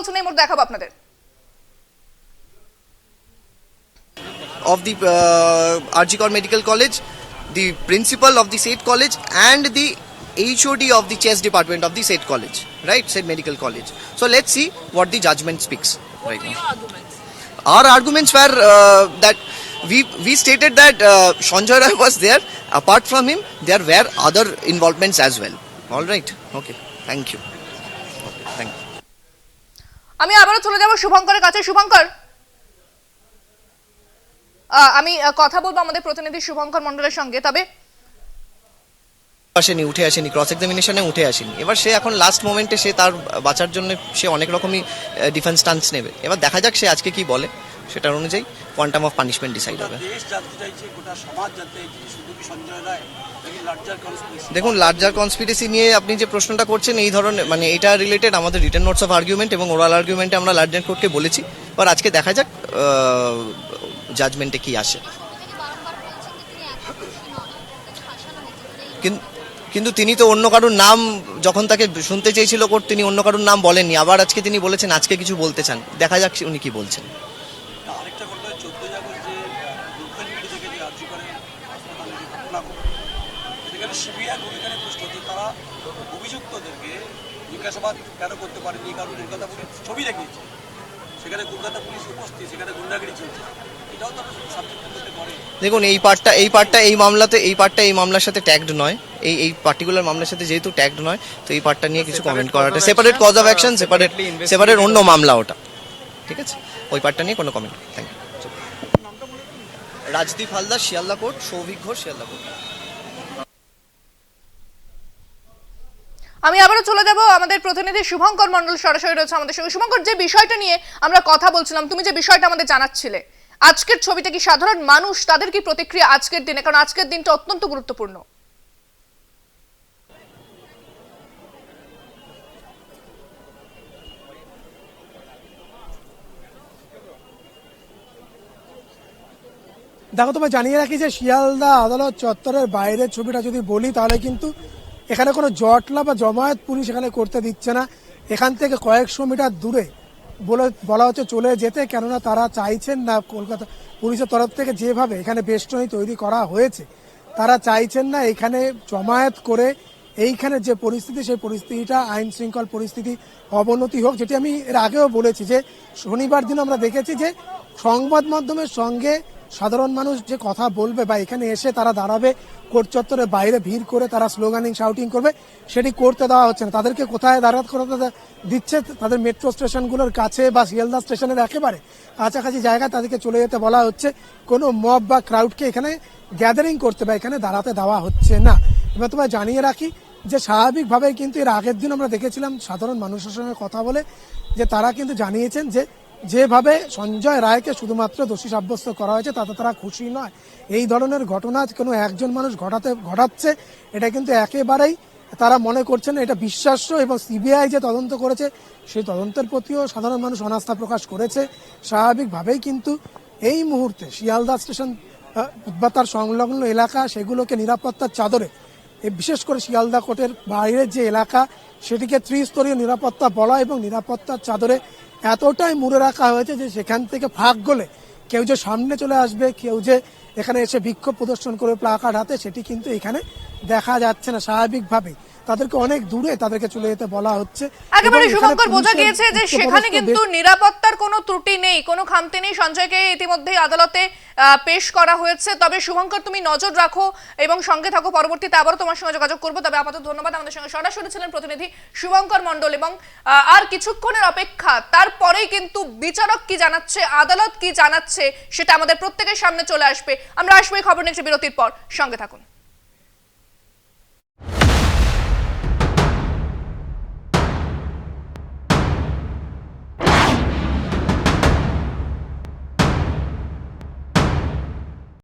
বলছেন এই মুহূর্তে দেখাবো আপনাদের। Of the RG Kar Medical College, the principal of the said college, and the HOD of the chess department of the said college, right? Said medical college. So let's see what the judgment speaks right now. Our arguments were that we stated that Sanjay Rai was there. Apart from him, there were other involvements as well. All right. Okay. Thank you. Okay. Thank you. আমি আবারও চলে যাব শুভঙ্করের কাছে। শুভঙ্কর, আমি কথা বলবো আমাদের প্রতিনিধি শুভঙ্কর মণ্ডলের সঙ্গে। তবে উঠে আসেনি, ক্রস এক্সামিনেশনে উঠে আসেনি। এবার সে এখন লাস্ট মোমেন্টে সে তার বাঁচার জন্য সে অনেক রকমই ডিফেন্স স্টান্স নেবে। এবার দেখা যাক সে আজকে কি বলে, সেটার অনুযায়ী কোয়ান্টাম অফ পানিশমেন্ট ডিসাইড হবে। দেখুন, লার্জার কনস্পিরেসি নিয়ে আপনি যে প্রশ্নটা করছেন, এই ধরনের মানে এটা রিলেটেড আমাদের রিটেন নোটস অফ আর্গুমেন্ট এবং ওরাল আর্গুমেন্টে আমরা লার্জার কোর্টকে বলেছি। এবার আজকে দেখা যাক জাজমেন্টে কি আসে। কিন্তু তিনি তো অন্য কারোর নাম যখন তাকে শুনতে চেয়েছিল কোর্ট, তিনি অন্য কারোর নাম বলেননি। আবার আজকে তিনি বলেছেন আজকে কিছু বলতে চান, দেখা যাক উনি কি বলছেন। দেখুন, এই পার্টটা এই মামলার সাথে ট্যাগড নয়। এই পার্টিকুলার মামলার সাথে যেহেতু ট্যাগড নয়, তো এই পার্টটা নিয়ে কিছু কমেন্ট করাটা separate cause of action, separate অন্য মামলা ওটা, ঠিক আছে? ওই পার্টটা নিয়ে কোনো comment. Thank you. Rajdeep Haldar, Sealdah court, Souvik Ghosh, Sealdah court. আমি আবারও চলে যাব আমাদের প্রতিনিধি শুভঙ্কর মণ্ডল সরাসরি রয়েছে আমাদের সঙ্গে। শুভঙ্কর, যে বিষয়টা নিয়ে আমরা কথা বলছিলাম, তুমি যে বিষয়টা আমাদের জানাচ্ছিলে, আজকের ছবিটা কি সাধারণ মানুষ তাদের কি প্রতিক্রিয়া আজকের দিনে, কারণ আজকের দিনটা অত্যন্ত গুরুত্বপূর্ণ? দেখো, তোমায় জানিয়ে রাখি যে শিয়ালদা আদালত চত্বরের বাইরের ছবিটা যদি বলি, তাহলে কিন্তু এখানে কোনো জটলা বা জমায়েত পুলিশ এখানে করতে দিচ্ছে না। এখান থেকে কয়েকশো মিটার দূরে বলা হচ্ছে চলে যেতে, কেননা তারা চাইছেন না, কলকাতা পুলিশের তরফ থেকে যেভাবে এখানে বেষ্টনী তৈরি করা হয়েছে, তারা চাইছেন না এখানে জমায়েত করে এইখানে যে পরিস্থিতি, সেই পরিস্থিতিটা আইন শৃঙ্খল পরিস্থিতি অবনতি হোক। যেটি আমি এর আগেও বলেছি যে শনিবার দিন আমরা দেখেছি যে সংবাদ মাধ্যমের সঙ্গে সাধারণ মানুষ যে কথা বলবে বা এখানে এসে তারা দাঁড়াবে, কোর্ট চত্বরের বাইরে ভিড় করে তারা স্লোগানিং শাউটিং করবে, সেটি করতে দেওয়া হচ্ছে না। তাদেরকে কোথায় দাঁড়াতে করতে দিচ্ছে? তাদের মেট্রো স্টেশনগুলোর কাছে বা শিয়ালদা স্টেশনের একেবারে কাছাকাছি জায়গায় তাদেরকে চলে যেতে বলা হচ্ছে। কোনো মব বা ক্রাউডকে এখানে গ্যাদারিং করতে বা এখানে দাঁড়াতে দেওয়া হচ্ছে না। এবার তোমায় জানিয়ে রাখি যে স্বাভাবিকভাবে কিন্তু এর আগের দিন আমরা দেখেছিলাম সাধারণ মানুষের সঙ্গে কথা বলে যে তারা কিন্তু জানিয়েছেন যে যেভাবে সঞ্জয় রায়কে শুধুমাত্র দোষী সাব্যস্ত করা হয়েছে তাতে তারা খুশি নয়। এই ধরনের ঘটনা কোনো একজন মানুষ ঘটাচ্ছে, এটা কিন্তু একেবারেই তারা মনে করছেন এটা বিশ্বাস্য, এবং সিবিআই যে তদন্ত করেছে সেই তদন্তের প্রতিও সাধারণ মানুষ অনাস্থা প্রকাশ করেছে। স্বাভাবিকভাবেই কিন্তু এই মুহূর্তে শিয়ালদা স্টেশন বা তার সংলগ্ন এলাকা, সেগুলোকে নিরাপত্তার চাদরে, বিশেষ করে শিয়ালদা কোর্টের বাইরের যে এলাকা, সেটিকে ত্রিস্তরীয় নিরাপত্তা বলা এবং নিরাপত্তার চাদরে এতটাই মুড়ে রাখা হয়েছে যে সেখান থেকে ফাঁক গলে কেউ যে সামনে চলে আসবে, কেউ যে এখানে এসে বিক্ষোভ প্রদর্শন করে প্লাকার্ড হাতে, সেটি কিন্তু এখানে দেখা যাচ্ছে না। স্বাভাবিকভাবেই তাদেরকে অনেক দূরে তাদেরকে চলে যেতে বলা হচ্ছে। একেবারে শুভঙ্কর, বোঝা গিয়েছে যে সেখানে কিন্তু নিরাপত্তার কোনো ত্রুটি নেই, কোনো খামতি নেই। সঞ্জয়কে ইতিমধ্যেই আদালতে পেশ করা হয়েছে। তবে শুভঙ্কর, তুমি নজর রাখো এবং সঙ্গে থাকো, পরবর্তীতে আবারও তোমার সঙ্গে যোগাযোগ করবো। তবে আপাতত ধন্যবাদ। আমাদের সঙ্গে সরাসরি ছিলেন প্রতিনিধি শুভঙ্কর মণ্ডল, এবং আর কিছুক্ষণের অপেক্ষা, তারপরেই কিন্তু বিচারক কি জানাচ্ছে, আদালত কি জানাচ্ছে, সেটা আমাদের প্রত্যেকের সামনে চলে আসবে। আমরা আসবো এই খবর নিয়ে একটি বিরতির পর, সঙ্গে থাকুন।